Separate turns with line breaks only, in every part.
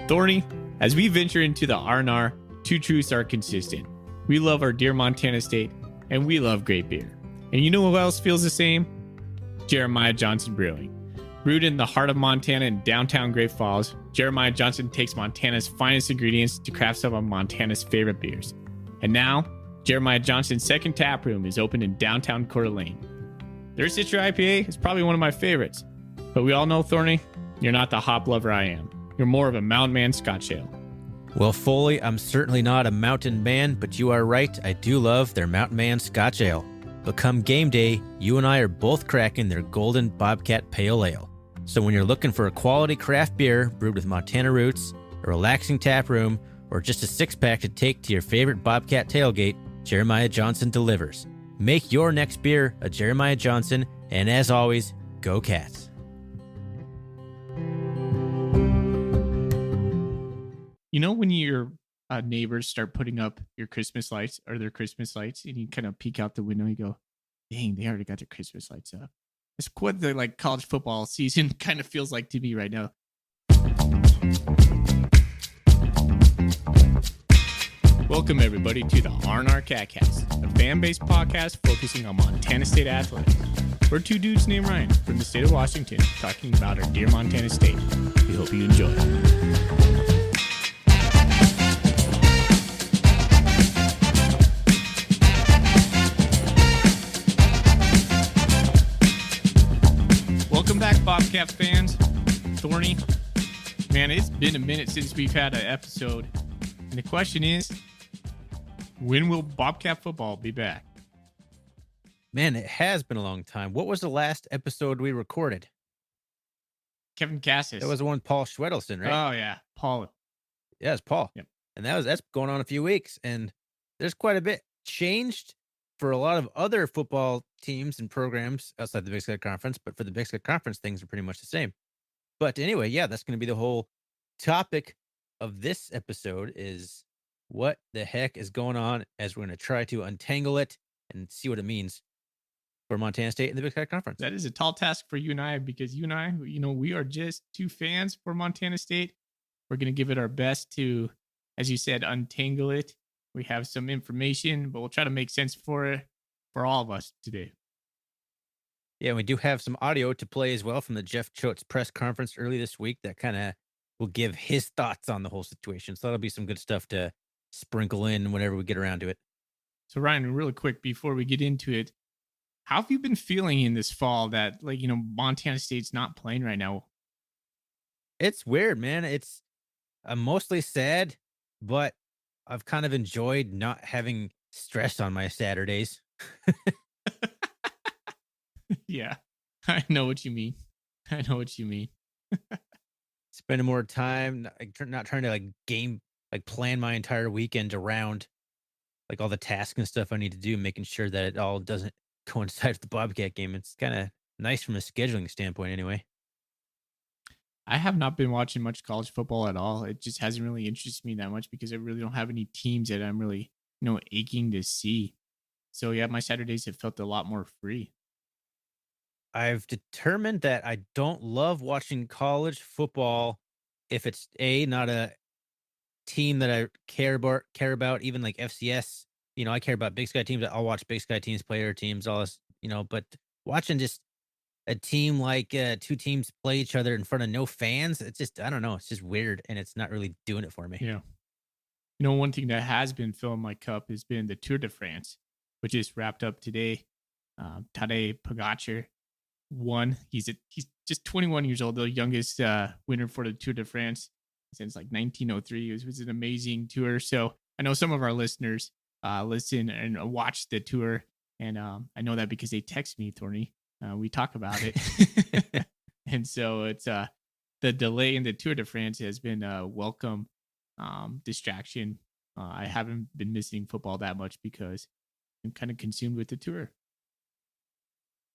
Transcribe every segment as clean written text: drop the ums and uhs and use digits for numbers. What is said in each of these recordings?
Thorny, as we venture into the R&R, two truths are consistent. We love our dear Montana State, and we love great beer. And you know who else feels the same? Jeremiah Johnson Brewing. Brewed in the heart of Montana in downtown Great Falls, Jeremiah Johnson takes Montana's finest ingredients to craft some of Montana's favorite beers. And now, Jeremiah Johnson's second tap room is open in downtown Coeur d'Alene. Their Citra IPA is probably one of my favorites. But we all know, Thorny, you're not the hop lover I am. You're more of a Mountain Man Scotch Ale.
Well, Foley, I'm certainly not a mountain man, but you are right. I do love their Mountain Man Scotch Ale. But come game day, you and I are both cracking their Golden Bobcat Pale Ale. So when you're looking for a quality craft beer brewed with Montana roots, a relaxing tap room, or just a six-pack to take to your favorite Bobcat tailgate, Jeremiah Johnson delivers. Make your next beer a Jeremiah Johnson, and as always, go Cats.
You know when your neighbors start putting up your Christmas lights or their Christmas lights, and you kind of peek out the window and you go, dang, they already got their Christmas lights up. It's what the college football season kind of feels like to me right now. Welcome everybody to the R&R Catcast, a fan-based podcast focusing on Montana State athletics. We're two dudes named Ryan from the state of Washington talking about our dear Montana State. We hope you enjoy. Welcome back, Bobcat fans. Thorny, man, it's been a minute since we've had an episode. And the question is, when will Bobcat football be back?
Man, it has been a long time. What was the last episode we recorded?
Kevin Cassis.
That was the one Paul Schwedelson, right?
Oh, yeah. Paul.
Yeah, it's Paul.
Yep.
And that's going on a few weeks. And there's quite a bit changed for a lot of other football teams and programs outside the Big Sky Conference. But for the Big Sky Conference, things are pretty much the same. But anyway, yeah, that's going to be the whole topic of this episode is what the heck is going on as we're going to try to untangle it and see what it means for Montana State and the Big Sky Conference.
That is a tall task for you and I, because you and I, we are just two fans for Montana State. We're going to give it our best to, as you said, untangle it. We have some information, but we'll try to make sense for it for all of us today.
Yeah, we do have some audio to play as well from the Jeff Choate's press conference early this week that kind of will give his thoughts on the whole situation. So that'll be some good stuff to sprinkle in whenever we get around to it.
So Ryan, really quick before we get into it, how have you been feeling in this fall that Montana State's not playing right now?
It's weird, man. I'm mostly sad, but I've kind of enjoyed not having stress on my Saturdays.
Yeah, I know what you mean.
Spending more time, not trying to plan my entire weekend around all the tasks and stuff I need to do, making sure that it all doesn't coincide with the Bobcat game. It's kind of nice from a scheduling standpoint anyway.
I have not been watching much college football at all. It just hasn't really interested me that much because I really don't have any teams that I'm really, aching to see. So yeah, my Saturdays have felt a lot more free.
I've determined that I don't love watching college football if it's not a team that I care about, even like FCS. I care about Big Sky teams. I'll watch Big Sky teams, player teams, all this, but watching just a team two teams play each other in front of no fans, it's just, I don't know. It's just weird. And it's not really doing it for me.
Yeah. One thing that has been filling my cup has been the Tour de France, which is wrapped up today. Tadej Pogacar won. He's just 21 years old, the youngest winner for the Tour de France since 1903. It was an amazing tour. So I know some of our listeners listen and watch the tour, and I know that because they text me, Thorny. We talk about it. And so it's the delay in the Tour de France has been a welcome distraction. I haven't been missing football that much because I'm kind of consumed with the tour.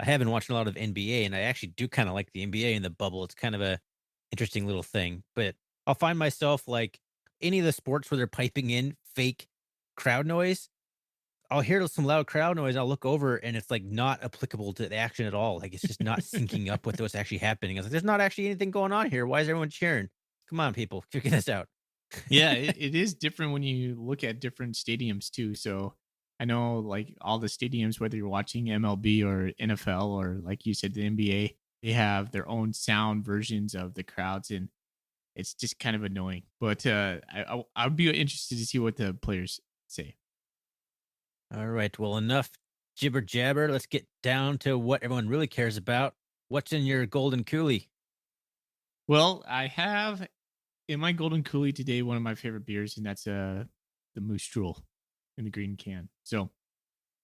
I have been watching a lot of NBA, and I actually do kind of like the NBA in the bubble. It's kind of a interesting little thing, but I'll find myself any of the sports where they're piping in fake crowd noise. I'll hear some loud crowd noise. I'll look over and it's not applicable to the action at all. It's just not syncing up with what's actually happening. I was there's not actually anything going on here. Why is everyone cheering? Come on, people, figure this out.
Yeah, it is different when you look at different stadiums too. So I know like all the stadiums, whether you're watching MLB or NFL or like you said, the NBA, they have their own sound versions of the crowds, and it's just kind of annoying. But I would be interested to see what the players say.
All right. Well, enough jibber jabber. Let's get down to what everyone really cares about. What's in your golden coolie?
Well, I have in my golden coolie today one of my favorite beers, and that's the Moose Drool in the green can. So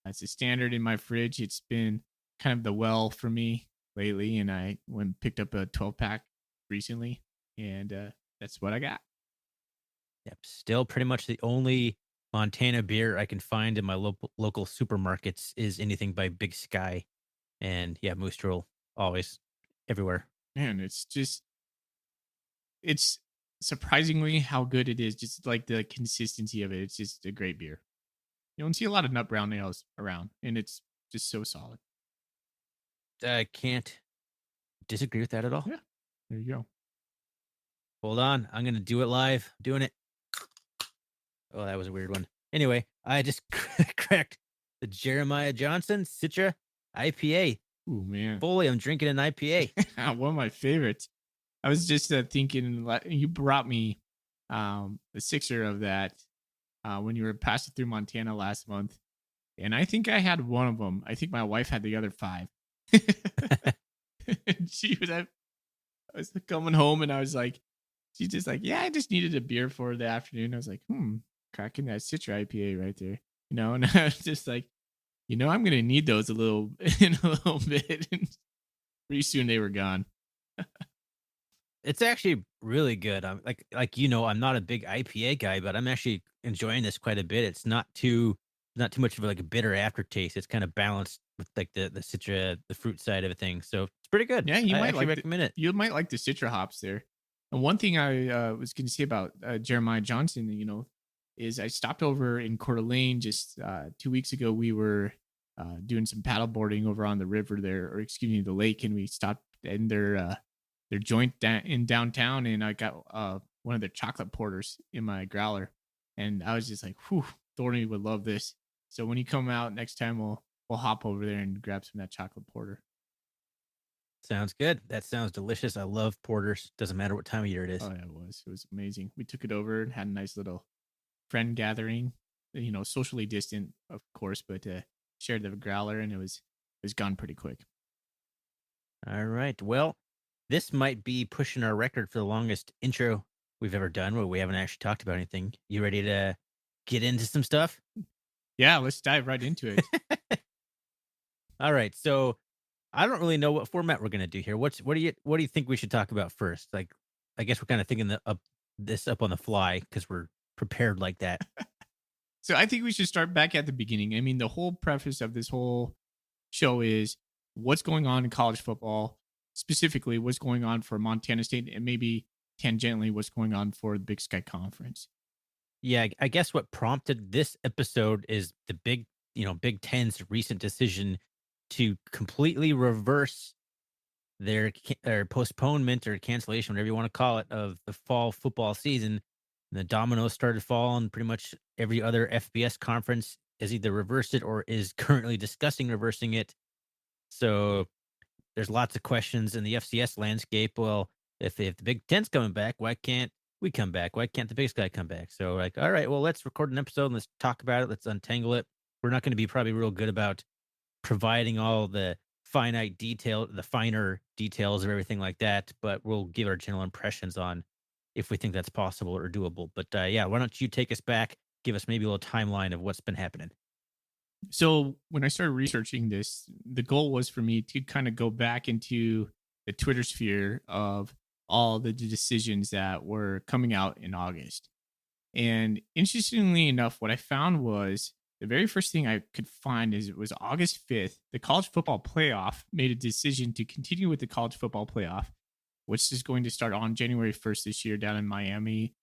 that's a standard in my fridge. It's been kind of the well for me lately, and I went and picked up a 12 pack recently, and that's what I got.
Yep. Still pretty much the only Montana beer I can find in my local supermarkets is anything by Big Sky. And yeah, Moose Drool, always everywhere.
Man, it's surprisingly how good it is. Just like the consistency of it. It's just a great beer. You don't see a lot of nut brown ales around, and it's just so solid.
I can't disagree with that at all.
Yeah, there you go.
Hold on. I'm going to do it live. Doing it. Oh, that was a weird one. Anyway, I just cracked the Jeremiah Johnson Citra IPA.
Ooh, man.
Fully, I'm drinking an IPA.
One of my favorites. I was just thinking, you brought me the sixer of that when you were passing through Montana last month. And I think I had one of them. I think my wife had the other five. And I was coming home and I was like, she's just like, yeah, I just needed a beer for the afternoon. I was like, cracking that Citra IPA right there. And I was just like, I'm going to need those in a little bit. And pretty soon they were gone.
It's actually really good. I'm I'm not a big IPA guy, but I'm actually enjoying this quite a bit. It's not too much of like a bitter aftertaste. It's kind of balanced with like the citra, the fruit side of a thing. So it's pretty good.
Yeah, you
I
might
actually
like
recommend it.
you might like the Citra hops there. And one thing I was going to say about Jeremiah Johnson, is I stopped over in Coeur d'Alene just 2 weeks ago. We were doing some paddle boarding over on the river there, or excuse me, the lake, and we stopped in their joint in downtown, and I got one of their chocolate porters in my growler, and I was just like, "Whew, Thorny would love this." So when you come out next time, we'll hop over there and grab some of that chocolate porter.
Sounds good. That sounds delicious. I love porters. Doesn't matter what time of year it
Oh
is.
yeah, it was amazing. We took it over and had a nice little friend gathering, socially distant, of course, but shared the growler, and it was gone pretty quick.
All right. Well, this might be pushing our record for the longest intro we've ever done where we haven't actually talked about anything. You ready to get into some stuff?
Yeah, let's dive right into it.
All right. So I don't really know what format we're gonna do here. What do you think we should talk about first? Like, I guess we're kind of thinking this up on the fly because we're prepared like that.
So I think we should start back at the beginning. I mean, the whole preface of this whole show is what's going on in college football, specifically what's going on for Montana State, and maybe tangentially what's going on for the Big Sky Conference.
Yeah, I guess what prompted this episode is the Big Ten's recent decision to completely reverse their postponement or cancellation, whatever you want to call it, of the fall football season. The dominoes started falling. Pretty much every other FBS conference has either reversed it or is currently discussing reversing it. So there's lots of questions in the FCS landscape. Well, if the Big Ten's coming back, why can't we come back? Why can't the Big Sky come back? So like, all right, well, let's record an episode and let's talk about it. Let's untangle it. We're not going to be probably real good about providing all the finer details of everything like that, but we'll give our general impressions on if we think that's possible or doable. But yeah, why don't you take us back? Give us maybe a little timeline of what's been happening.
So when I started researching this, the goal was for me to kind of go back into the Twitter sphere of all the decisions that were coming out in August. And interestingly enough, what I found was the very first thing I could find is it was August 5th. The college football playoff made a decision to continue with the college football playoff, which is going to start on January 1st this year down in Miami.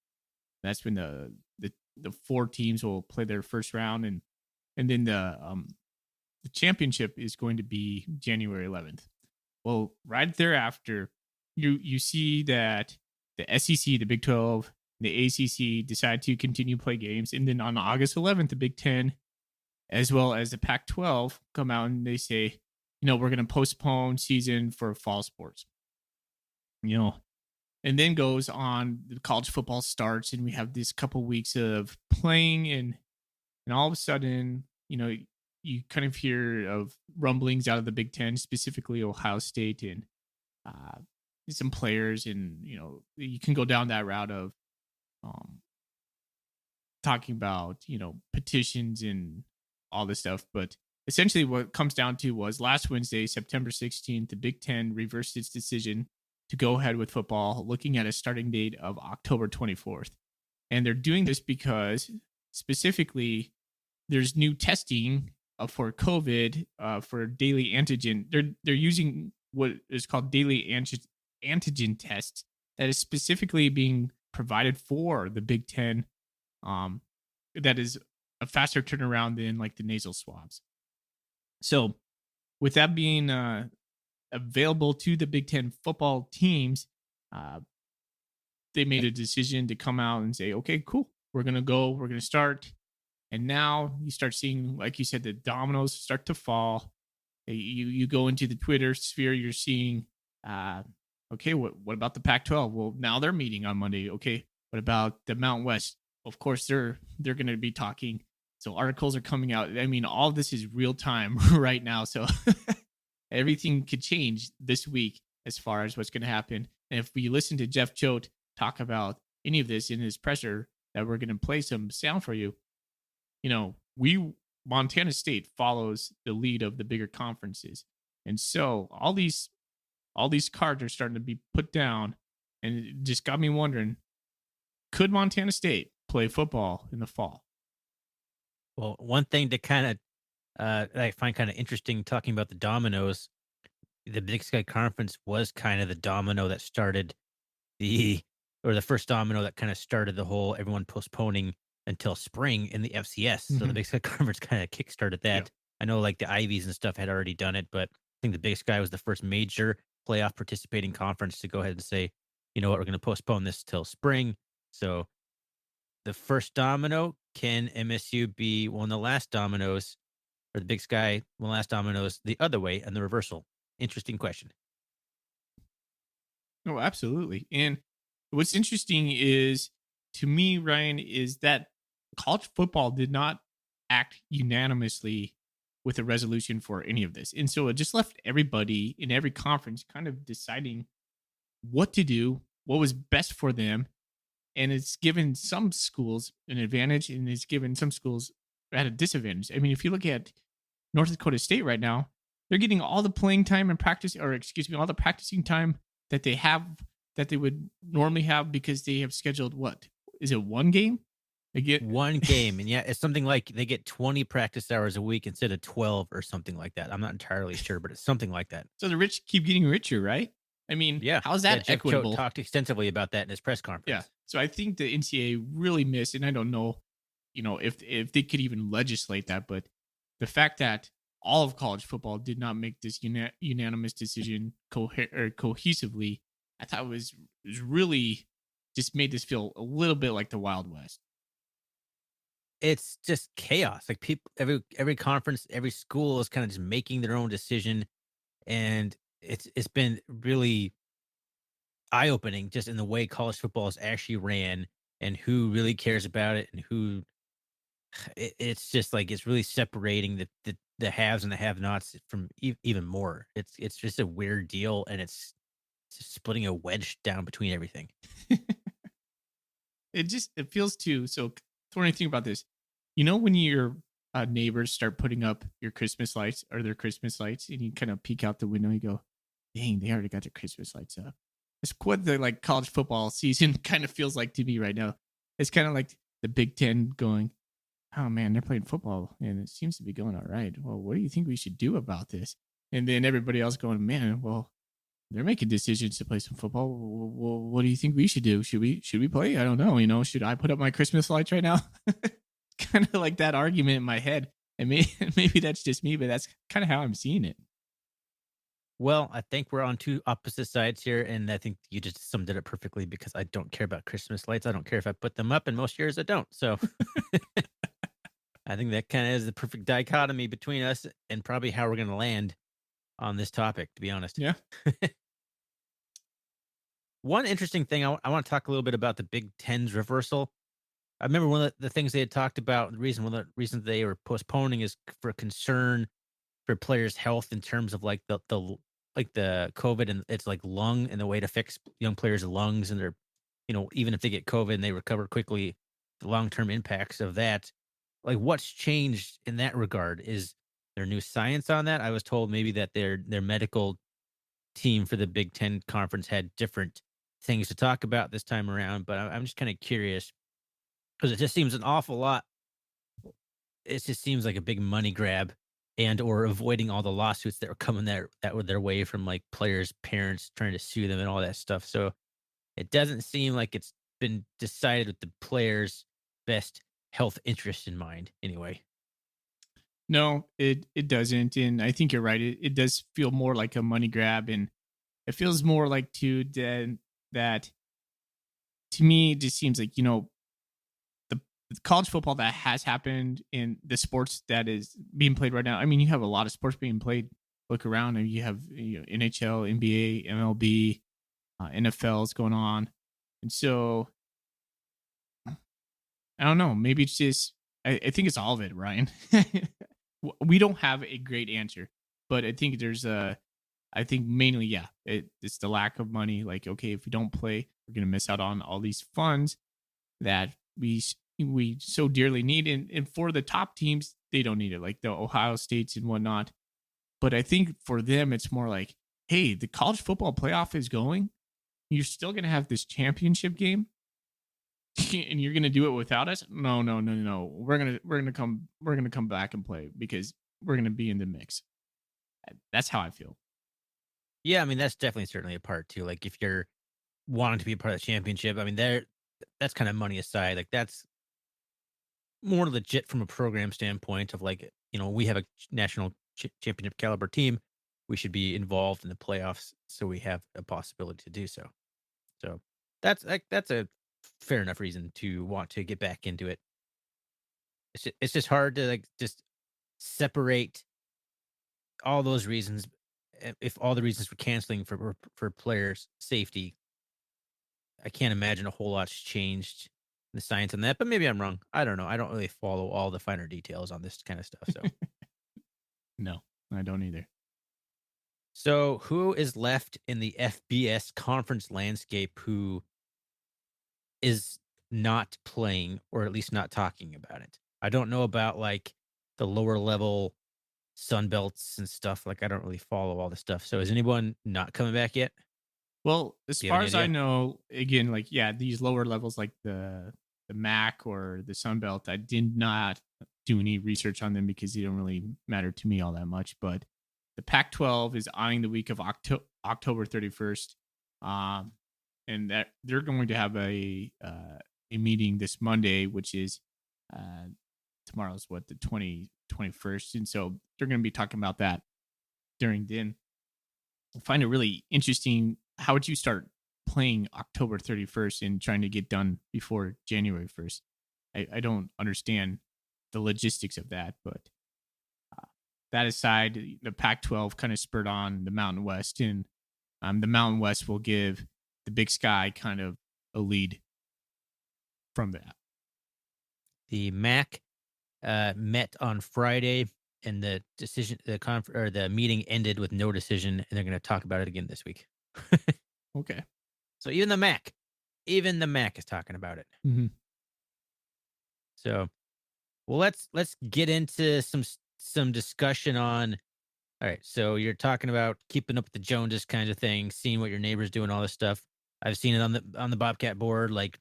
That's when the four teams will play their first round, and then the championship is going to be January 11th. Well, right thereafter, you see that the SEC, the Big 12, the ACC decide to continue play games. And then on August 11th, the Big 10, as well as the Pac 12, come out and they say, we're going to postpone season for fall sports. And then goes on, the college football starts, and we have this couple weeks of playing, and all of a sudden, you kind of hear of rumblings out of the Big Ten, specifically Ohio State and uh, some players, and you can go down that route of um, talking about petitions and all this stuff. But essentially, what it comes down to was last Wednesday, September 16th, the Big Ten reversed its decision to go ahead with football, looking at a starting date of October 24th. And they're doing this because specifically there's new testing for COVID for daily antigen. They're using what is called daily antigen tests that is specifically being provided for the Big Ten. That is a faster turnaround than like the nasal swabs. So with that being available to the Big Ten football teams, they made a decision to come out and say, okay, cool, we're going to start. And now you start seeing, like you said, the dominoes start to fall. You go into the Twitter sphere, you're seeing, okay, what about the Pac-12? Well, now they're meeting on Monday. Okay, what about the Mountain West? Of course, they're going to be talking. So articles are coming out. I mean, all of this is real time right now. So everything could change this week as far as what's going to happen. And if we listen to Jeff Choate talk about any of this in his presser, that we're going to play some sound for you, Montana State follows the lead of the bigger conferences. And so all these cards are starting to be put down, and it just got me wondering, could Montana State play football in the fall?
Well, one thing to kind of I find kind of interesting talking about the dominoes, the Big Sky Conference was kind of the domino that started the first domino that kind of started the whole everyone postponing until spring in the FCS. So the Big Sky Conference kind of kickstarted that.
Yeah.
I know like the Ivies and stuff had already done it, but I think the Big Sky was the first major playoff participating conference to go ahead and say, you know what, we're going to postpone this till spring. So the first domino, can MSU be one of the last dominoes, or the Big Sky one of the last dominoes the other way and the reversal? Interesting question.
Oh, absolutely. And what's interesting is, to me, Ryan, is that college football did not act unanimously with a resolution for any of this. And so it just left everybody in every conference kind of deciding what to do, what was best for them. And it's given some schools an advantage, and it's given some schools at a disadvantage. I mean, if you look at North Dakota State right now, they're getting all the playing time and practice, or excuse me, all the practicing time that they have, that they would normally have, because they have scheduled, what is it, one game? They get
one game, and yeah, it's something like they get 20 practice hours a week instead of 12 or something like that. I'm not entirely sure, but it's something like that.
So the rich keep getting richer, right? I mean,
Yeah,
how's
yeah.
that
Jeff Choate
equitable?
talked extensively about that in his press conference.
Yeah. So I think the NCAA really missed, and I don't know, if they could even legislate that, but the fact that all of college football did not make this unanimous decision cohesively, I thought was really just made this feel a little bit like the Wild West.
It's just chaos. Like people, every conference, every school is kind of just making their own decision, and it's been really eye opening just in the way college football is actually ran and who really cares about it and who. It's just like it's really separating the haves and the have nots from even more. It's just a weird deal, and it's just splitting a wedge down between everything.
It feels too. So Thorny, think about this. When your neighbors start putting up your Christmas lights, or their Christmas lights, and you kind of peek out the window, you go, dang, they already got their Christmas lights up. It's what the like college football season kind of feels like to me right now. It's kind of like the Big Ten going, oh man, they're playing football and it seems to be going all right. Well, what do you think we should do about this? And then everybody else going, man, well, they're making decisions to play some football. Well, what do you think we should do? Should we play? I don't know. Should I put up my Christmas lights right now? Kind of like that argument in my head. And maybe that's just me, but that's kind of how I'm seeing it.
Well, I think we're on two opposite sides here, and I think you just summed it up perfectly because I don't care about Christmas lights. I don't care if I put them up, and most years I don't. So I think that kind of is the perfect dichotomy between us and probably how we're going to land on this topic, to be honest.
Yeah.
One interesting thing, I want to talk a little bit about the Big Ten's reversal. I remember one of the things they had talked about, one of the reasons they were postponing is for concern for players' health in terms of like like the COVID and it's like lung and the way to fix young players' lungs and their, even if they get COVID and they recover quickly, the long term impacts of that. Like, what's changed in that regard? Is there new science on that? I was told maybe that their medical team for the Big Ten conference had different things to talk about this time around, but I'm just kind of curious because it just seems an awful lot. It just seems like a big money grab and or avoiding all the lawsuits that were coming that were their way from like players' parents trying to sue them and all that stuff. So it doesn't seem like it's been decided with the players' best health interest in mind, anyway.
No, it doesn't, and I think you're right. It does feel more like a money grab, and it feels more like that to me. It just seems like the college football that has happened in the sports that is being played right now. I mean, you have a lot of sports being played. Look around, and you have NHL, NBA, MLB, NFL's going on, and so I don't know. Maybe it's just I think it's all of it, Ryan. We don't have a great answer, but I think I think mainly, yeah, it's the lack of money. Like, okay, if we don't play, we're gonna miss out on all these funds that we so dearly need, and for the top teams, they don't need it, like the Ohio States and whatnot. But I think for them, it's more like, hey, the college football playoff is going. You're still gonna have this championship game, and you're gonna do it without us? No, no, no, no. We're gonna come back and play because we're gonna be in the mix. That's how I feel.
Yeah, I mean that's definitely certainly a part too. Like if you're wanting to be a part of the championship, I mean that's kind of money aside. Like that's more legit from a program standpoint of like, we have a national championship caliber team. We should be involved in the playoffs so we have a possibility to do so. So that's a fair enough reason to want to get back into it. It's just hard to like just separate all those reasons. If all the reasons for canceling for players safety, I can't imagine a whole lot's changed the science on that, but maybe I'm wrong. I don't know. I don't really follow all the finer details on this kind of stuff.
No, I don't either.
So who is left in the FBS conference landscape who is not playing or at least not talking about it? I don't know about like the lower level sun belts and stuff. Like I don't really follow all the stuff. So is anyone not coming back yet?
Well, as
Do you have
far
any
as I
idea?
know, again, like yeah, these lower levels like the MAC or the Sun Belt, I did not do any research on them because they don't really matter to me all that much. But the Pac-12 is eyeing the week of October 31st, um, and that they're going to have a meeting this Monday, which is uh, tomorrow's what the 21st, and so they're going to be talking about that during then. I find it really interesting. How would you start playing October 31st and trying to get done before January 1st? I don't understand the logistics of that, but that aside, the Pac 12 kind of spurred on the Mountain West, and the Mountain West will give the Big Sky kind of a lead from that.
The MAC met on Friday, and the meeting ended with no decision, and they're going to talk about it again this week.
Okay.
So even the MAC is talking about it.
Hmm.
So, well, let's get into some discussion on. All right, so you're talking about keeping up with the Joneses kind of thing, seeing what your neighbors doing, all this stuff. I've seen it on the Bobcat board. Like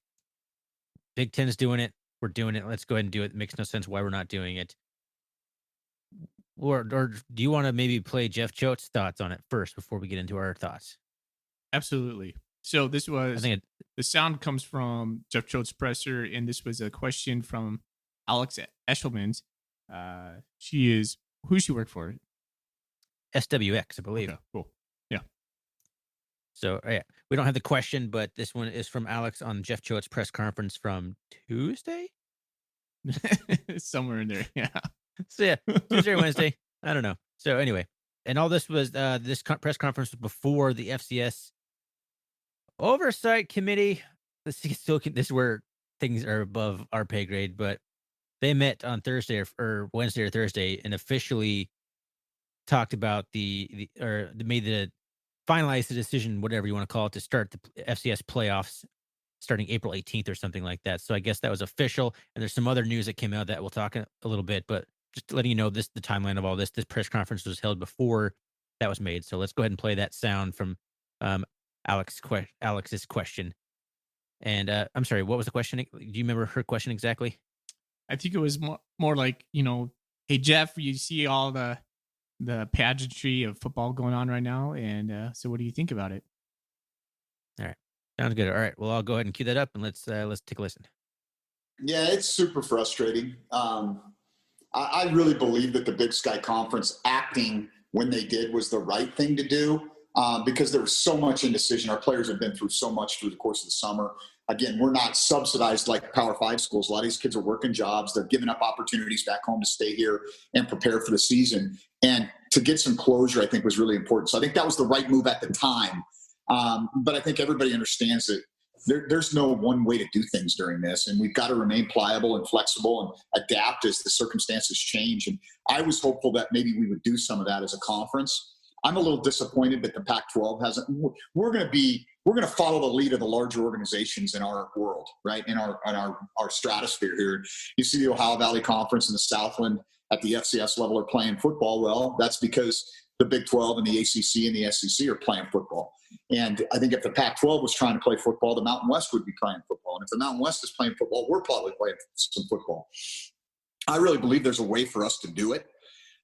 Big Ten's doing it, we're doing it. Let's go ahead and do it. It makes no sense why we're not doing it. Or do you want to maybe play Jeff Choate's thoughts on it first before we get into our thoughts?
Absolutely. So this
I
was
think
the sound comes from Jeff Choate's presser, and this was a question from Alex Eshelman's. She is who she work for?
SWX, I
Okay,
believe.
cool.
So yeah, we don't have the question, but this one is from Alex on Jeff Choate's press conference from Tuesday.
Somewhere in there. Yeah.
So yeah, Tuesday or Wednesday. I don't know. So anyway, and all this was press conference was before the FCS oversight committee. This is where things are above our pay grade, but they met on Thursday or Wednesday or Thursday and officially talked about or they made the finalized the decision, whatever you want to call it, to start the FCS playoffs starting April 18th or something like that. So I guess that was official. And there's some other news that came out that we'll talk a little bit, but just letting you know the timeline of all this. This press conference was held before that was made. So let's go ahead and play that sound from um, Alex's question. And I'm sorry, what was the question? Do you remember her question exactly?
I think it was more like, hey Jeff, you see all the pageantry of football going on right now, and so what do you think about it?
All right, sounds good. All right, well I'll go ahead and cue that up and let's take a listen.
Yeah, it's super frustrating. I really believe that the Big Sky Conference acting when they did was the right thing to do because there was so much indecision. Our players have been through so much through the course of the summer. Again, we're not subsidized like Power Five schools. A lot of these kids are working jobs. They're giving up opportunities back home to stay here and prepare for the season. And to get some closure, I think, was really important. So I think that was the right move at the time. But I think everybody understands that there's no one way to do things during this, and we've got to remain pliable and flexible and adapt as the circumstances change. And I was hopeful that maybe we would do some of that as a conference. I'm a little disappointed that the Pac-12 hasn't. We're going to follow the lead of the larger organizations in our world, right? In our stratosphere here. You see the Ohio Valley Conference and the Southland at the FCS level are playing football. Well, that's because the Big 12 and the ACC and the SEC are playing football. And I think if the Pac-12 was trying to play football, the Mountain West would be playing football. And if the Mountain West is playing football, we're probably playing some football. I really believe there's a way for us to do it.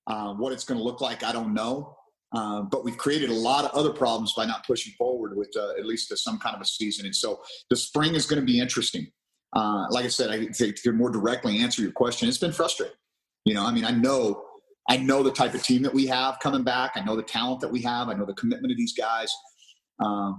What it's going to look like, I don't know. But we've created a lot of other problems by not pushing forward with at least some kind of a season. And so the spring is going to be interesting. Like I said, to more directly answer your question, it's been frustrating. I know the type of team that we have coming back. I know the talent that we have. I know the commitment of these guys.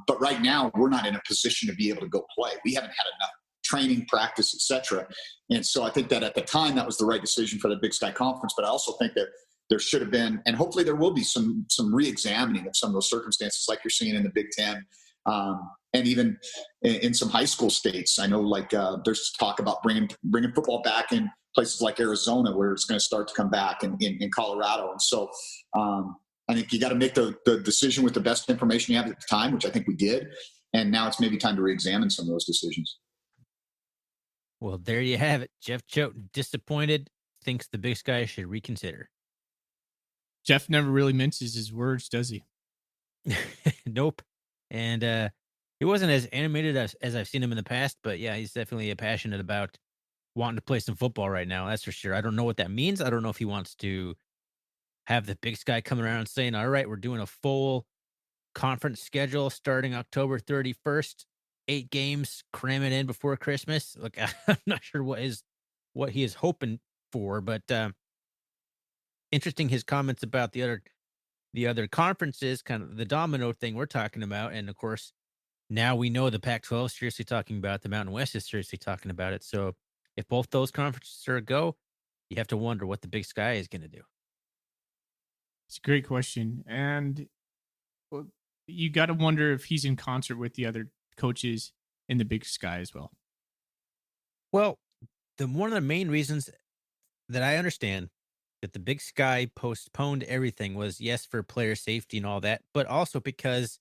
But right now, we're not in a position to be able to go play. We haven't had enough training, practice, etc. And so I think that at the time, that was the right decision for the Big Sky Conference. But I also think that there should have been, and hopefully there will be some re-examining of some of those circumstances like you're seeing in the Big Ten. And even in some high school states. I know there's talk about bringing football back in places like Arizona where it's going to start to come back in Colorado. And so I think you got to make the decision with the best information you have at the time, which I think we did. And now it's maybe time to re-examine some of those decisions.
Well, there you have it. Jeff Choate, disappointed, thinks the Big Sky should reconsider.
Jeff never really minces his words, does he?
Nope. And he wasn't as animated as I've seen him in the past, but yeah, he's definitely passionate about wanting to play some football right now. That's for sure. I don't know what that means. I don't know if he wants to have the Big Sky coming around saying, all right, we're doing a full conference schedule starting October 31st, 8 games, cram it in before Christmas. Look, I'm not sure what he is hoping for, but interesting his comments about the other conferences, kind of the domino thing we're talking about. And of course, now we know the Pac-12 is seriously talking about it, the Mountain West is seriously talking about it. So if both those conferences are a go, you have to wonder what the Big Sky is going to do.
It's a great question. And well, you got to wonder if he's in concert with the other coaches in the Big Sky as well.
Well, one of the main reasons that I understand that the Big Sky postponed everything was, yes, for player safety and all that, but also because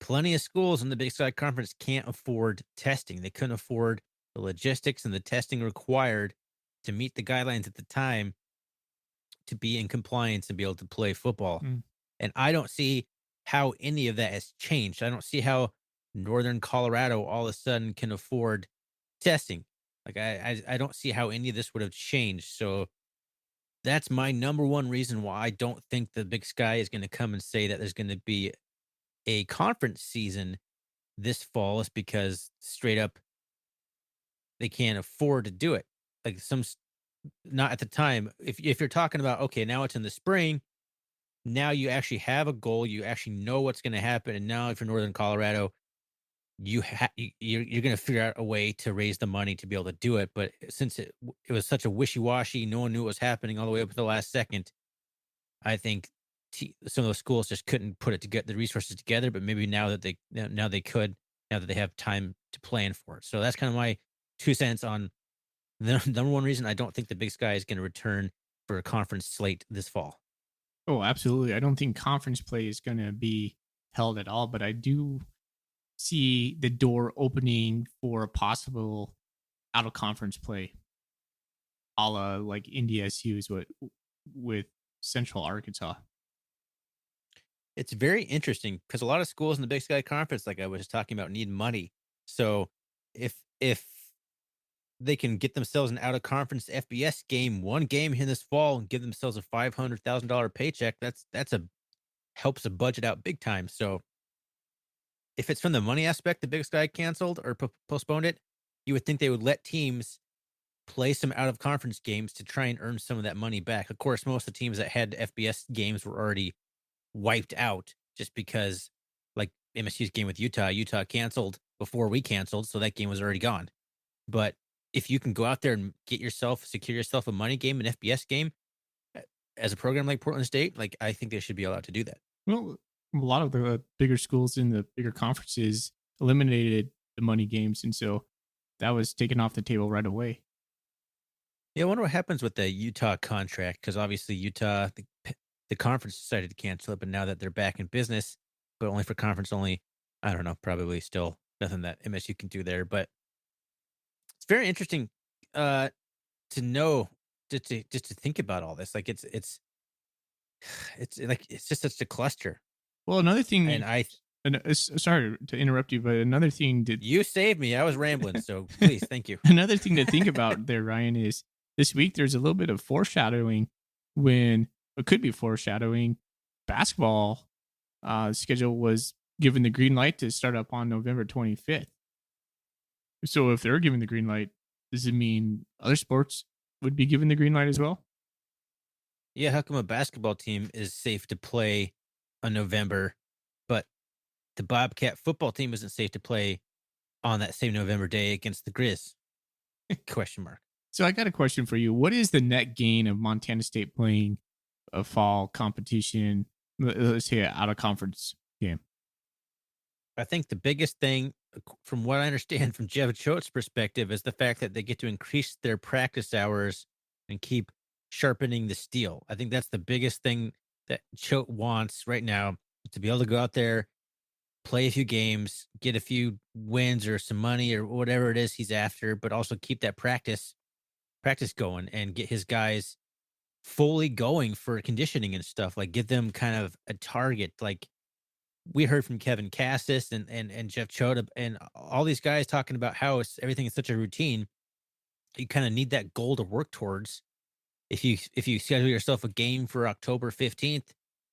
plenty of schools in the Big Sky Conference can't afford testing. They couldn't afford the logistics and the testing required to meet the guidelines at the time to be in compliance and be able to play football. And I don't see how any of that has changed. I don't see how Northern Colorado all of a sudden can afford testing. Like I don't see how any of this would have changed. So that's my number one reason why I don't think the Big Sky is going to come and say that there's going to be a conference season this fall, is because straight up they can't afford to do it. Like not at the time. If you're talking about, okay, now it's in the spring, now you actually have a goal. You actually know what's going to happen. And now, if you're Northern Colorado, you're going to figure out a way to raise the money to be able to do it. But since it was such a wishy washy, no one knew what was happening all the way up to the last second. I think some of those schools just couldn't put it together, the resources together. But maybe now that now they could, now that they have time to plan for it. So that's kind of my 2 cents on the number one reason I don't think the Big Sky is going to return for a conference slate this fall.
Oh, absolutely. I don't think conference play is going to be held at all, but I do see the door opening for a possible out of conference play, a la like NDSU's with Central Arkansas.
It's very interesting because a lot of schools in the Big Sky Conference, like I was talking about, need money. So if they can get themselves an out of conference FBS game, one game here this fall, and give themselves a $500,000 paycheck, that's a helps a budget out big time. So if it's from the money aspect, the Big Sky canceled or postponed it, you would think they would let teams play some out of conference games to try and earn some of that money back. Of course, most of the teams that had FBS games were already wiped out just because, like MSU's game with Utah canceled before we canceled, so that game was already gone. But if you can go out there and secure yourself a money game, an FBS game, as a program like Portland State, like I think they should be allowed to do that.
Well, a lot of the bigger schools in the bigger conferences eliminated the money games, and so that was taken off the table right away.
Yeah, I wonder what happens with the Utah contract because obviously Utah, the conference decided to cancel it, but now that they're back in business, but only for conference only, I don't know, probably still nothing that MSU can do there. But it's very interesting uh, to know, just to think about all this. Like it's like it's just such a cluster.
Well, another
And
thing, sorry to interrupt you, but another thing that
you saved me. I was rambling, so please, thank you.
another thing to think about there, Ryan, is this week there's a little bit of foreshadowing when it could be foreshadowing basketball schedule was given the green light to start up on November 25th. So if they're giving the green light, does it mean other sports would be given the green light as well?
Yeah, how come a basketball team is safe to play on November, but the Bobcat football team isn't safe to play on that same November day against the Grizz? Question mark.
So I got a question for you. What is the net gain of Montana State playing a fall competition? Let's say an out of conference game.
I think the biggest thing, from what I understand from Jeff Choate's perspective, is the fact that they get to increase their practice hours and keep sharpening the steel. I think that's the biggest thing that Choate wants right now, to be able to go out there, play a few games, get a few wins or some money or whatever it is he's after, but also keep that practice going and get his guys fully going for conditioning and stuff. Like give them kind of a target. Like we heard from Kevin Cassis and Jeff Choate and all these guys talking about how everything is such a routine. You kind of need that goal to work towards. If you schedule yourself a game for October 15th,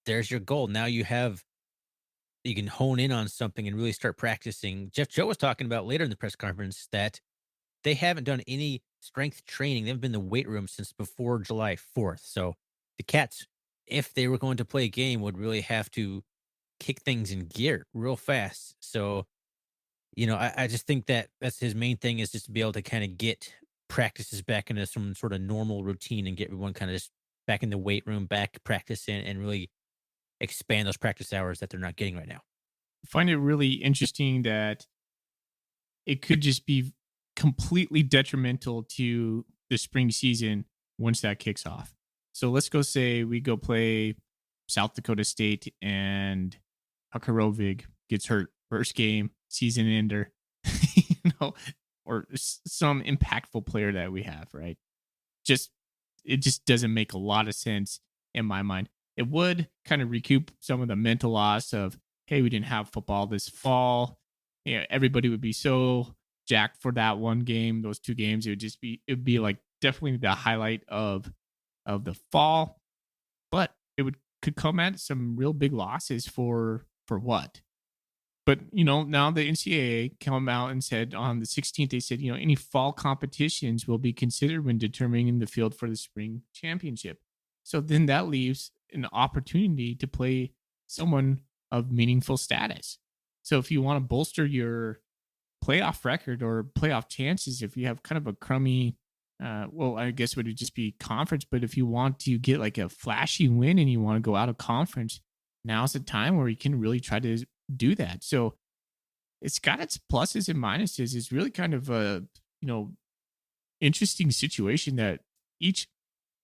there's your goal. Now you can hone in on something and really start practicing. Jeff Choate was talking about later in the press conference that they haven't done any strength training. They haven't been in the weight room since before July 4th. So the Cats, if they were going to play a game, would really have to kick things in gear real fast. So, I just think that that's his main thing, is just to be able to kind of get practices back into some sort of normal routine and get everyone kind of just back in the weight room, back practicing, and really expand those practice hours that they're not getting right now.
I find it really interesting that it could just be completely detrimental to the spring season once that kicks off. So let's go say we go play South Dakota State and Hakarovig gets hurt first game, season ender, or some impactful player that we have, right? It just doesn't make a lot of sense in my mind. It would kind of recoup some of the mental loss of, hey, we didn't have football this fall. Everybody would be so jacked for that one game, those two games. It'd be like definitely the highlight of the fall. But could come at some real big losses for what? But now the NCAA came out and said on the 16th, they said, any fall competitions will be considered when determining the field for the spring championship. So then that leaves an opportunity to play someone of meaningful status. So if you want to bolster your playoff record or playoff chances, if you have kind of a crummy, well, I guess it would just be conference, but if you want to get like a flashy win and you want to go out of conference, now's the time where you can really try to do that. So it's got its pluses and minuses. It's really kind of a, interesting situation that each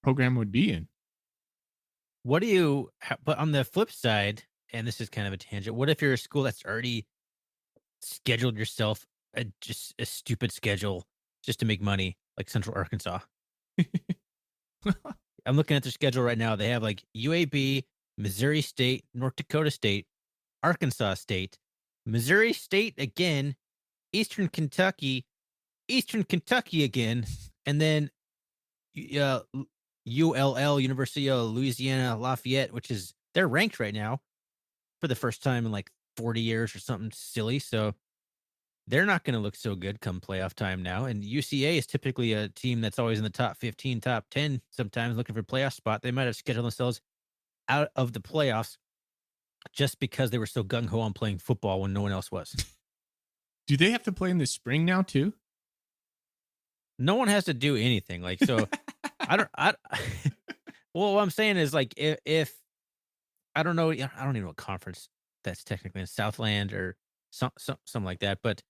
program would be in.
What do you, but on the flip side, and this is kind of a tangent, what if you're a school that's already scheduled yourself just a stupid schedule just to make money, like Central Arkansas? I'm looking at their schedule right now. They have like UAB, Missouri State, North Dakota State, Arkansas State, Missouri State again, Eastern Kentucky again, and then ULL, University of Louisiana Lafayette, which is they're ranked right now for the first time in like 40 years or something silly. So they're not going to look so good come playoff time now. And UCA is typically a team that's always in the top 15, top 10, sometimes looking for a playoff spot. They might have scheduled themselves out of the playoffs just because they were so gung-ho on playing football when no one else was.
Do they have to play in the spring now too?
No one has to do anything. Like, so well, what I'm saying is like, if I don't know, I don't even know what conference that's technically in Southland or something like that, but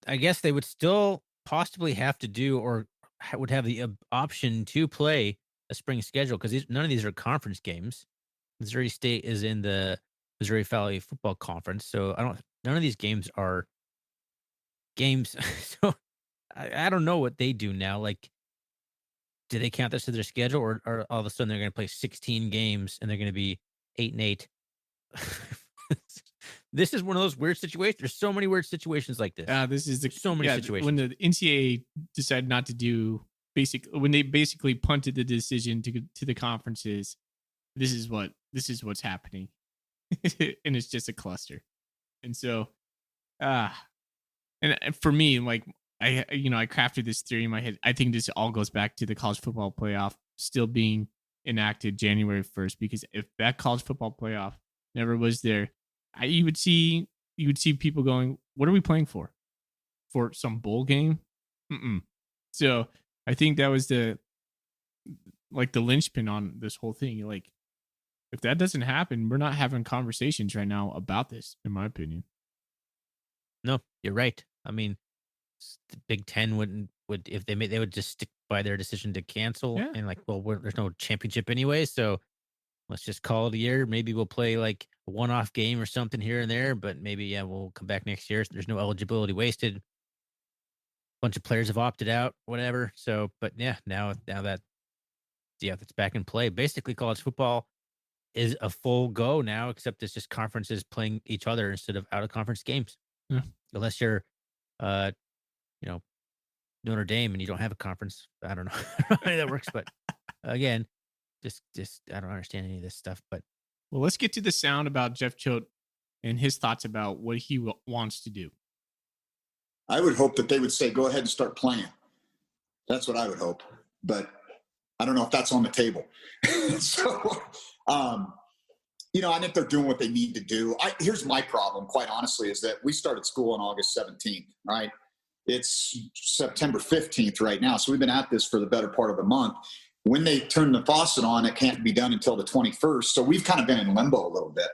I guess they would still possibly have to do or would have the option to play a spring schedule because none of these are conference games. Missouri State is in the Missouri Valley Football Conference, so none of these games are games. So I don't know what they do now. Like, do they count this to their schedule, or all of a sudden they're going to play 16 games and they're going to be 8-8? This is one of those weird situations. There's so many weird situations like this.
This is
so many situations.
When the NCAA decided not to do when they basically punted the decision to the conferences, this is what's happening, and it's just a cluster. And so, and for me, like I crafted this theory in my head. I think this all goes back to the college football playoff still being enacted January 1st, because if that college football playoff never was there, you would see people going, what are we playing for? For some bowl game? So I think that was the linchpin on this whole thing. Like, if that doesn't happen, we're not having conversations right now about this, in my opinion.
No, you're right. I mean, the Big Ten would if they would just stick by their decision to cancel and like, well, there's no championship anyway, so let's just call it a year. Maybe we'll play like a one-off game or something here and there, but maybe we'll come back next year. There's no eligibility wasted. Bunch of players have opted out, whatever. So, but now that that's back in play. Basically, college football is a full go now, except it's just conferences playing each other instead of out of conference games.
Yeah.
Unless you're, Notre Dame and you don't have a conference. I don't know how that works, but again, just I don't understand any of this stuff. But
well, let's get to the sound about Jeff Choate and his thoughts about what he wants to do.
I would hope that they would say, go ahead and start playing. That's what I would hope. But I don't know if that's on the table. So, I think they're doing what they need to do. Here's my problem, quite honestly, is that we started school on August 17th, right? It's September 15th right now. So we've been at this for the better part of a month. When they turn the faucet on, it can't be done until the 21st. So we've kind of been in limbo a little bit,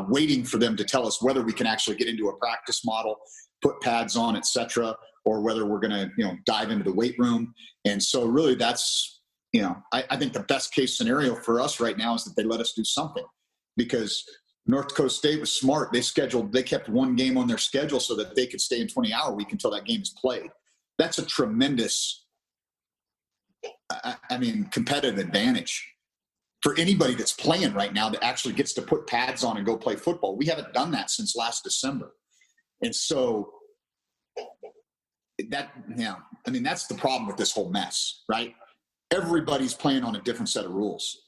waiting for them to tell us whether we can actually get into a practice model, put pads on, et cetera, or whether we're going to, dive into the weight room. And so really that's, I think the best case scenario for us right now is that they let us do something, because North Dakota State was smart. They kept one game on their schedule so that they could stay in 20-hour week until that game is played. That's a tremendous, competitive advantage for anybody that's playing right now that actually gets to put pads on and go play football. We haven't done that since last December. And so that's the problem with this whole mess, right? Everybody's playing on a different set of rules.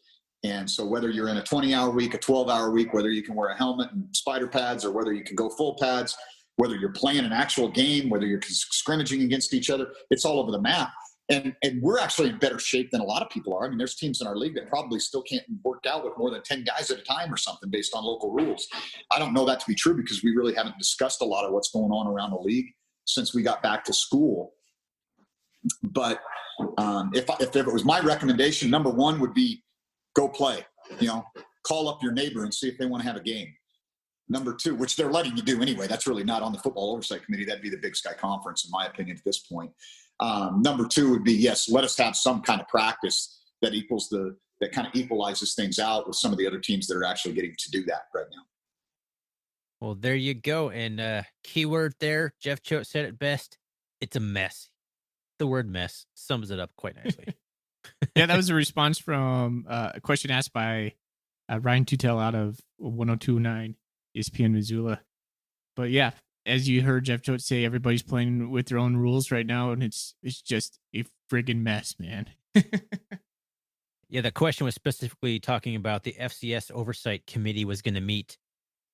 And so whether you're in a 20-hour week, a 12-hour week, whether you can wear a helmet and spider pads, or whether you can go full pads, whether you're playing an actual game, whether you're scrimmaging against each other, it's all over the map. And we're actually in better shape than a lot of people are. I mean, there's teams in our league that probably still can't work out with more than 10 guys at a time or something based on local rules. I don't know that to be true because we really haven't discussed a lot of what's going on around the league since we got back to school. But if it was my recommendation, number one would be go play. Call up your neighbor and see if they want to have a game. Number two, which they're letting you do anyway. That's really not on the football oversight committee. That'd be the Big Sky Conference, in my opinion, at this point. Number two would be, yes, let us have some kind of practice that kind of equalizes things out with some of the other teams that are actually getting to do that right now.
Well, there you go. And keyword there, Jeff Choate said it best. It's a mess. The word mess sums it up quite nicely.
Yeah, that was a response from a question asked by Ryan Tutel out of 1029 ESPN Missoula. But yeah, as you heard Jeff Choate say, everybody's playing with their own rules right now, and it's just a friggin' mess, man.
Yeah, the question was specifically talking about the FCS Oversight Committee was going to meet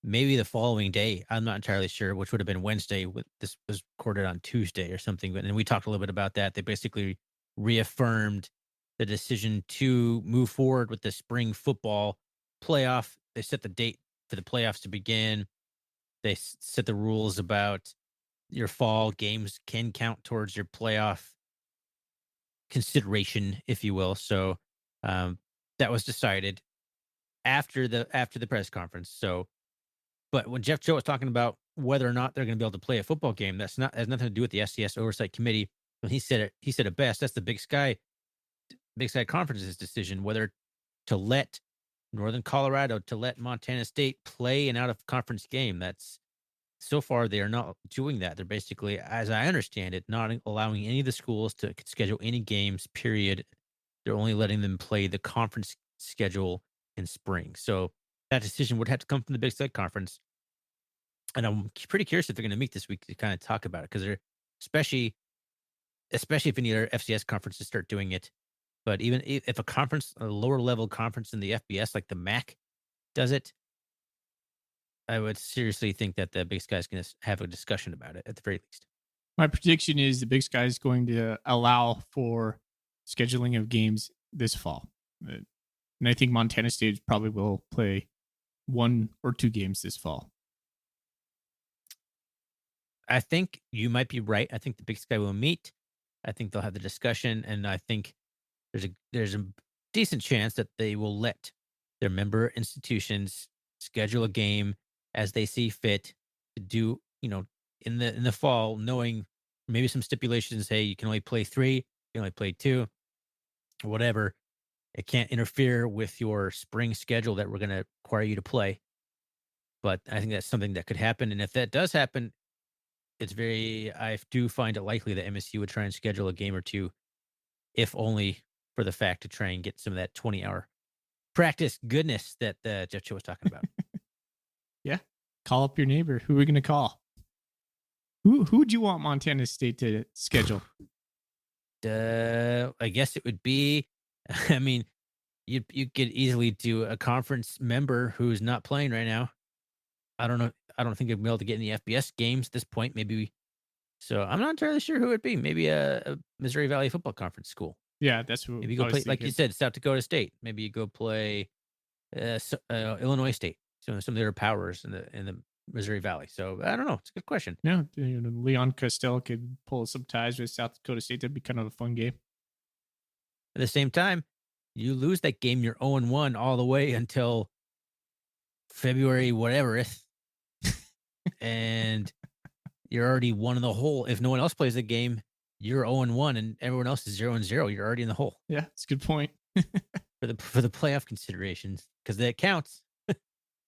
maybe the following day. I'm not entirely sure, which would have been Wednesday. This was recorded on Tuesday or something. And we talked a little bit about that. They basically reaffirmed the decision to move forward with the spring football playoff. They set the date for the playoffs to begin. They set the rules about your fall games can count towards your playoff consideration, if you will. So that was decided after the press conference. So, but when Jeff Choate was talking about whether or not they're going to be able to play a football game, has nothing to do with the SCS Oversight Committee. When he said it best. That's the Big Sky Conference's decision whether to let Northern Colorado, to let Montana State play an out of conference game. That's so far they are not doing that. They're basically, as I understand it, not allowing any of the schools to schedule any games. Period. They're only letting them play the conference schedule in spring. So that decision would have to come from the Big Sky Conference. And I'm pretty curious if they're going to meet this week to kind of talk about it, because they're especially if any other FCS conferences start doing it. But even if a lower level conference in the FBS, like the MAC, does it, I would seriously think that the Big Sky is going to have a discussion about it at the very least.
My prediction is the Big Sky is going to allow for scheduling of games this fall. And I think Montana State probably will play 1 or 2 games this fall.
I think you might be right. I think the Big Sky will meet. I think they'll have the discussion, and I think there's a decent chance that they will let their member institutions schedule a game as they see fit to do, in the fall, knowing maybe some stipulations. Hey, you can only play 3, you can only play 2, whatever. It can't interfere with your spring schedule that we're going to require you to play. But I think that's something that could happen. And if that does happen, I do find it likely that MSU would try and schedule a game or two, if only for the fact to try and get some of that 20-hour practice goodness that Jeff Cho was talking about.
Yeah. Call up your neighbor. Who are we going to call? Who would you want Montana State to schedule?
I guess it would be, I mean, you could easily do a conference member who's not playing right now. I don't know. I don't think they'd be able to get any FBS games at this point. So I'm not entirely sure who it'd be. Maybe a Missouri Valley Football Conference school.
Yeah, that's what
maybe you go play, like you said, South Dakota State. Maybe you go play Illinois State. Some of their powers in the Missouri Valley. So I don't know. It's a good question.
Yeah, Leon Costello could pull some ties with South Dakota State. That'd be kind of a fun game.
At the same time, you lose that game, you're 0-1 all the way until February whatever, and you're already one in the hole. If no one else plays the game, you're 0-1, and everyone else is 0-0. You're already in the hole.
Yeah, it's a good point.
for the playoff considerations, because that counts.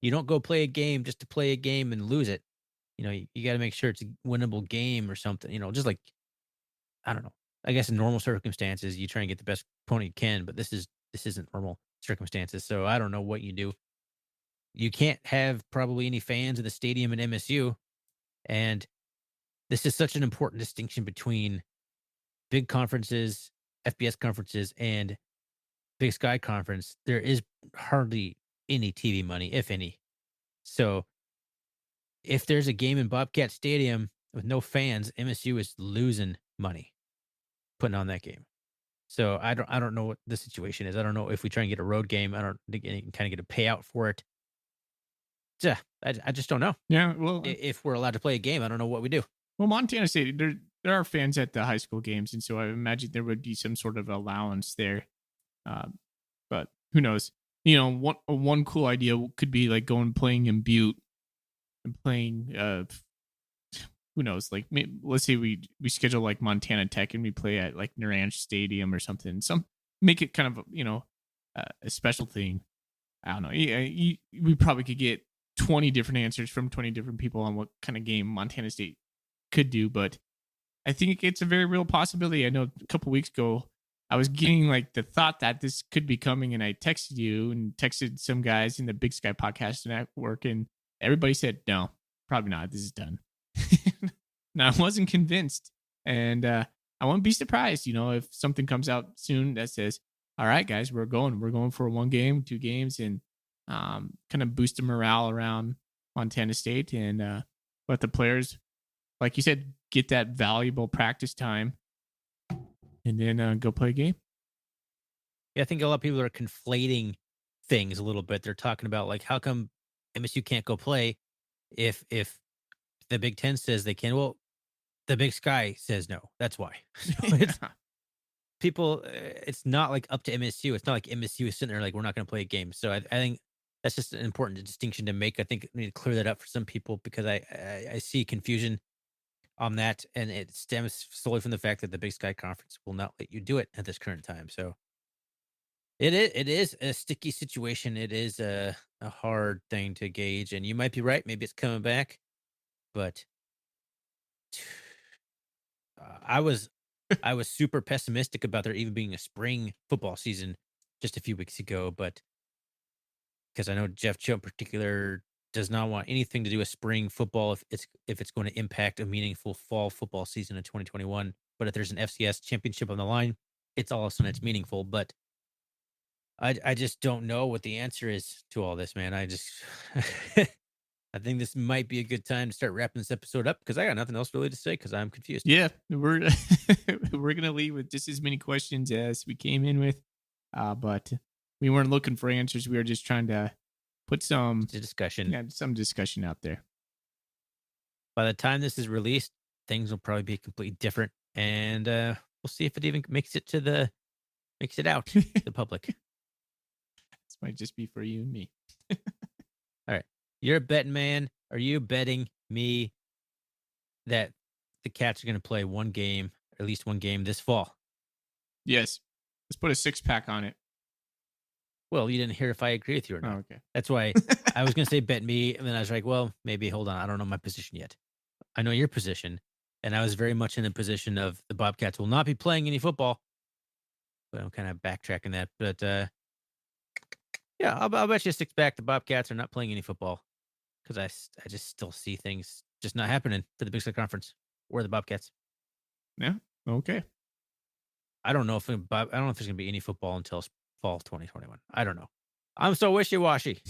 You don't go play a game just to play a game and lose it. You got to make sure it's a winnable game or something. Just like, I don't know. I guess in normal circumstances, you try and get the best opponent you can, but this isn't normal circumstances. So I don't know what you do. You can't have probably any fans in the stadium at MSU. And this is such an important distinction between big conferences, FBS conferences, and Big Sky Conference. There is hardly any TV money, if any. So if there's a game in Bobcat Stadium with no fans, MSU is losing money putting on that game. So I don't know what the situation is. I don't know if we try and get a road game. I don't think any kind of get a payout for it. Yeah, I just don't know.
Yeah, well,
If we're allowed to play a game, I don't know what we do.
Montana State, there are fans at the high school games, and so I imagine there would be some sort of allowance there. But who knows? One cool idea could be like going playing in Butte and playing. Who knows? Like, let's say we schedule like Montana Tech and we play at like Naranj Stadium or something. Make it kind of a special thing. I don't know. We probably could get 20 different answers from 20 different people on what kind of game Montana State could do, but I think it's a very real possibility. I know a couple weeks ago I was getting like the thought that this could be coming, and I texted you and texted some guys in the Big Sky Podcast Network, and everybody said no, probably not. This is done. Now I wasn't convinced, and I won't be surprised, if something comes out soon that says, "All right, guys, we're going for 1 game, 2 games," and kind of boost the morale around Montana State, and let the players, like you said, get that valuable practice time, and then go play a game.
Yeah, I think a lot of people are conflating things a little bit. They're talking about like, how come MSU can't go play if the Big Ten says they can? Well, the Big Sky says no. That's why. So it's people. It's not like up to MSU. It's not like MSU is sitting there like, we're not going to play a game. So I think that's just an important distinction to make. I think we need to clear that up for some people, because I see confusion on that, and it stems solely from the fact that the Big Sky Conference will not let you do it at this current time. So it is a sticky situation. It is a hard thing to gauge, and you might be right. Maybe it's coming back, but I was super pessimistic about there even being a spring football season just a few weeks ago, but because I know Jeff Cho in particular does not want anything to do with spring football if it's going to impact a meaningful fall football season in 2021. But if there's an FCS championship on the line, it's all of a sudden it's meaningful. But I just don't know what the answer is to all this, man. I just I think this might be a good time to start wrapping this episode up, because I got nothing else really to say because I'm confused.
Yeah, we're we're gonna leave with just as many questions as we came in with, but we weren't looking for answers. We were just trying to put some discussion out there.
By the time this is released, things will probably be completely different, and we'll see if it even makes it out to the public.
This might just be for you and me.
All right. You're a betting man. Are you betting me that the Cats are going to play at least one game this fall?
Yes. Let's put a 6-pack on it.
Well, you didn't hear if I agree with you or not.
Oh, okay.
That's why I was going to say bet me, and then I was like, well, maybe hold on. I don't know my position yet. I know your position, and I was very much in the position of the Bobcats will not be playing any football. But I'm kind of backtracking that. But yeah, I'll bet you a 6-pack the Bobcats are not playing any football, because I just still see things just not happening for the Big Sky Conference or the Bobcats.
Yeah. Okay.
I don't know if there's going to be any football until fall 2021. I don't know. I'm so wishy-washy.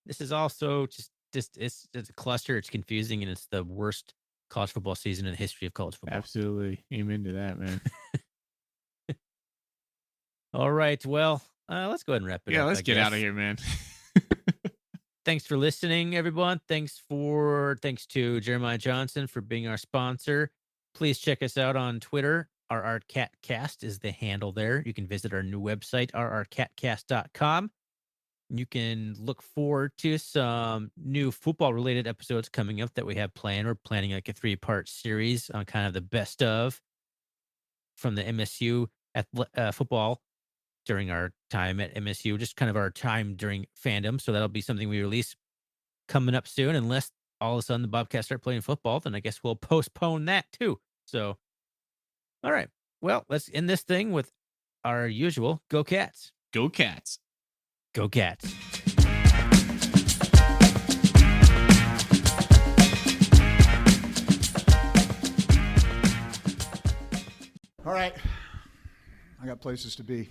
This is also just it's a cluster. It's confusing, and it's the worst college football season in the history of college football.
Absolutely. Amen to that, man.
All right. Well, let's go ahead and wrap it up.
Yeah, let's get out of here, man.
Thanks for listening, everyone. Thanks to Jeremiah Johnson for being our sponsor. Please check us out on Twitter. RRCatCast is the handle there. You can visit our new website, rrcatcast.com. You can look forward to some new football-related episodes coming up that we have planned. We're planning like a 3-part series on kind of the best of from the MSU football during our time at MSU, just kind of our time during fandom. So that'll be something we release coming up soon. Unless all of a sudden the Bobcats start playing football, then I guess we'll postpone that too. So, all right. Well, let's end this thing with our usual Go Cats.
Go Cats.
Go Cats.
All right. I got places to be.